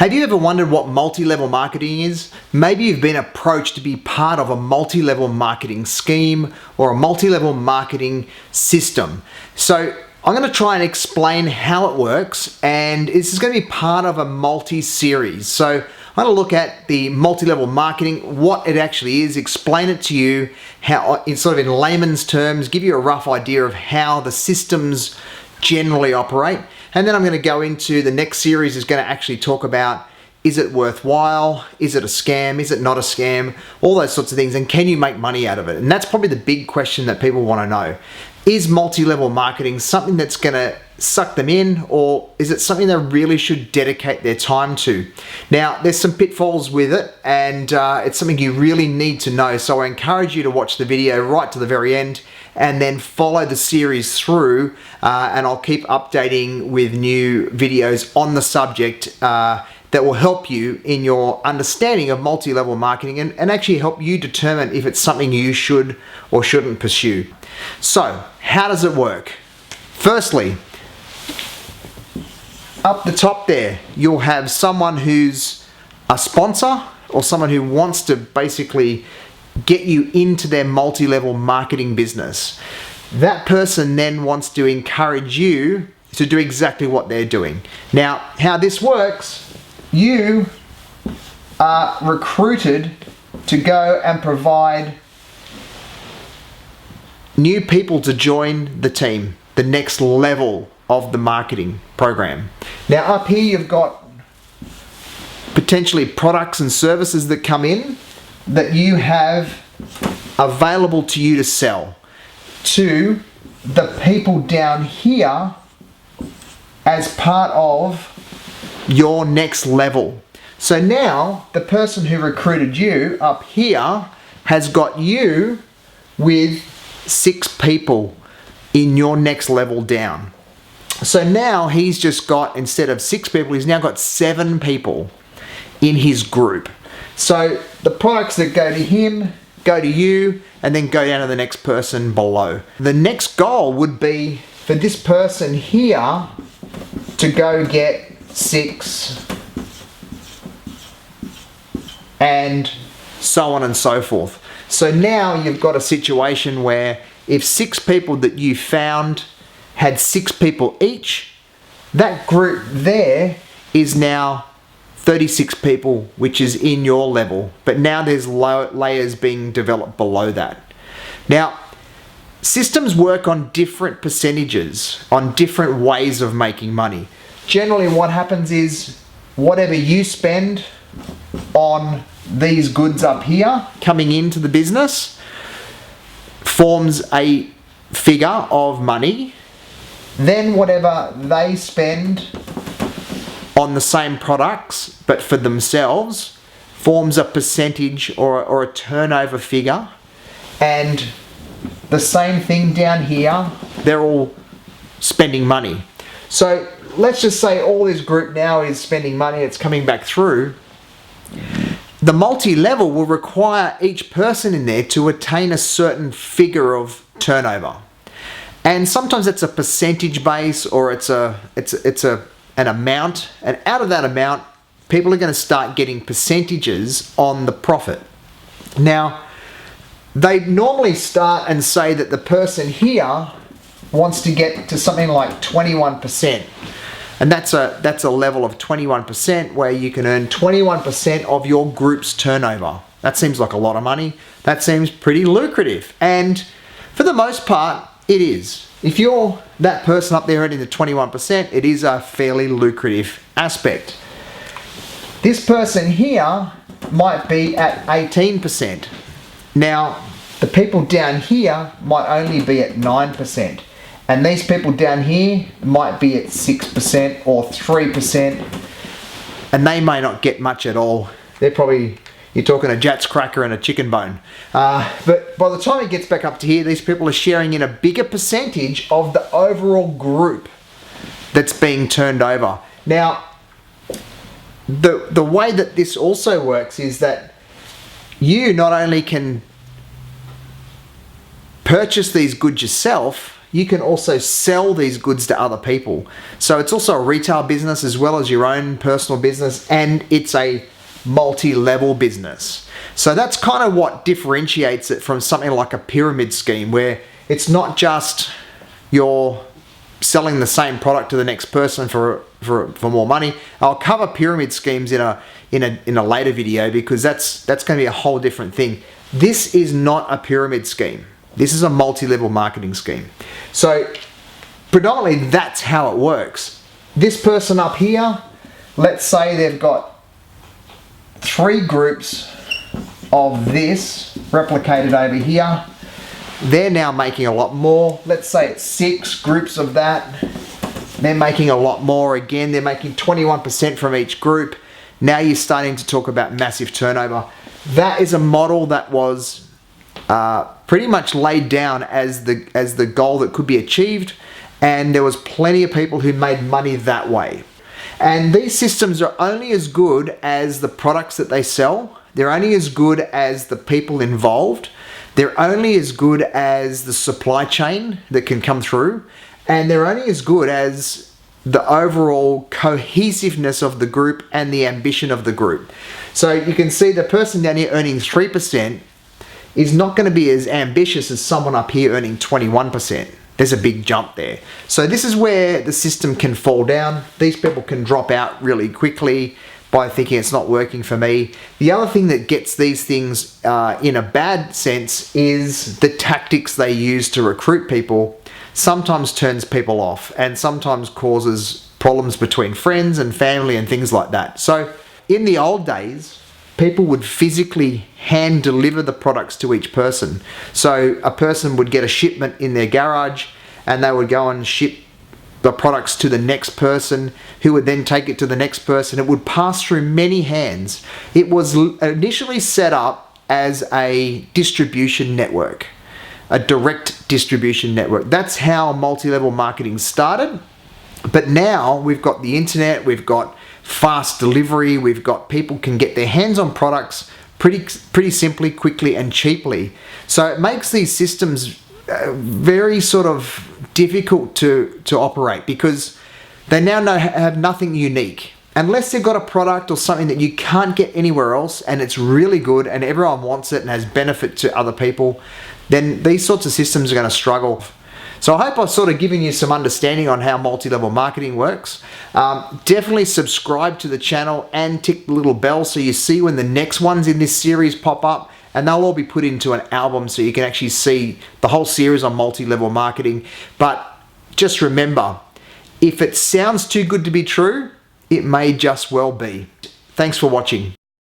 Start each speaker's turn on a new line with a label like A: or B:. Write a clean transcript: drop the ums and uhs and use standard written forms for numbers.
A: Have you ever wondered what multi-level marketing is? Maybe you've been approached to be part of a multi-level marketing scheme or a multi-level marketing system. So I'm going to try and explain how it works, and this is going to be part of a multi-series. So I'm going to look at the multi-level marketing, what it actually is, explain it to you, how, in sort of in layman's terms, give you a rough idea of how the systems generally operate. And then I'm going to go into the next series is going to actually talk about, is it worthwhile? Is it a scam? Is it not a scam? All those sorts of things. And can you make money out of it? And that's probably the big question that people want to know. Is multi-level marketing something that's going to suck them in, or is it something they really should dedicate their time to? Now, there's some pitfalls with it, and it's something you really need to know. So I encourage you to watch the video right to the very end and then follow the series through, and I'll keep updating with new videos on the subject that will help you in your understanding of multi-level marketing and actually help you determine if it's something you should or shouldn't pursue. So, how does it work? Firstly, up the top there, you'll have someone who's a sponsor or someone who wants to basically get you into their multi-level marketing business. That person then wants to encourage you to do exactly what they're doing. Now, how this works, you are recruited to go and provide new people to join the team, the next level of the marketing program. Now up here you've got potentially products and services that come in that you have available to you to sell to the people down here as part of your next level. So now the person who recruited you up here has got you with 6 people in your next level down. So now he's just got, instead of 6 people, he's now got 7 people in his group. So the products that go to him go to you and then go down to the next person below. The next goal would be for this person here to go get 6 and so on and so forth. So now you've got a situation where if 6 people that you found had 6 people each, that group there is now 36 people, which is in your level. But now there's layers being developed below that. Now, systems work on different percentages, on different ways of making money. Generally what happens is whatever you spend on these goods up here coming into the business forms a figure of money. Then whatever they spend on the same products but for themselves forms a percentage or a turnover figure. And the same thing down here, they're all spending money. So let's just say all this group now is spending money, it's coming back through. The multi-level will require each person in there to attain a certain figure of turnover. And sometimes it's a percentage base or it's an amount. And out of that amount, people are going to start getting percentages on the profit. Now, they normally start and say that the person here wants to get to something like 21%. And that's a level of 21% where you can earn 21% of your group's turnover. That seems like a lot of money. That seems pretty lucrative. And for the most part, it is. If you're that person up there earning the 21%, it is a fairly lucrative aspect. This person here might be at 18%. Now, the people down here might only be at 9%. And these people down here might be at 6% or 3%, and they may not get much at all. They're probably, you're talking a Jats cracker and a chicken bone. But by the time it gets back up to here, these people are sharing in a bigger percentage of the overall group that's being turned over. Now, the way that this also works is that you not only can purchase these goods yourself, you can also sell these goods to other people. So it's also a retail business as well as your own personal business, and it's a multi-level business. So that's kind of what differentiates it from something like a pyramid scheme, where it's not just you're selling the same product to the next person for more money. I'll cover pyramid schemes in a later video, because that's going to be a whole different thing. This is not a pyramid scheme. This is a multi-level marketing scheme. So predominantly that's how it works. This person up here, let's say they've got 3 groups of this replicated over here. They're now making a lot more. Let's say it's 6 groups of that. They're making a lot more again. They're making 21% from each group. Now you're starting to talk about massive turnover. That is a model that was pretty much laid down as the goal that could be achieved, and there was plenty of people who made money that way. And these systems are only as good as the products that they sell. They're only as good as the people involved. They're only as good as the supply chain that can come through. And they're only as good as the overall cohesiveness of the group and the ambition of the group. So you can see the person down here earning 3% is not going to be as ambitious as someone up here earning 21%. There's a big jump there. So this is where the system can fall down. These people can drop out really quickly by thinking it's not working for me. The other thing that gets these things in a bad sense is the tactics they use to recruit people sometimes turns people off, and sometimes causes problems between friends and family and things like that. So in the old days, people would physically hand deliver the products to each person. So a person would get a shipment in their garage, and they would go and ship the products to the next person, who would then take it to the next person. It would pass through many hands. It was initially set up as a distribution network, a direct distribution network. That's how multi-level marketing started. But now we've got the internet, we've got fast delivery, we've got people can get their hands on products pretty simply, quickly, and cheaply. So it makes these systems very sort of difficult to operate, because they now have nothing unique. Unless they've got a product or something that you can't get anywhere else, and it's really good and everyone wants it and has benefit to other people, then these sorts of systems are going to struggle. So I hope I've sort of given you some understanding on how multi-level marketing works. Definitely subscribe to the channel and tick the little bell so you see when the next ones in this series pop up, and they'll all be put into an album so you can actually see the whole series on multi-level marketing. But just remember, if it sounds too good to be true, it may just well be. Thanks for watching.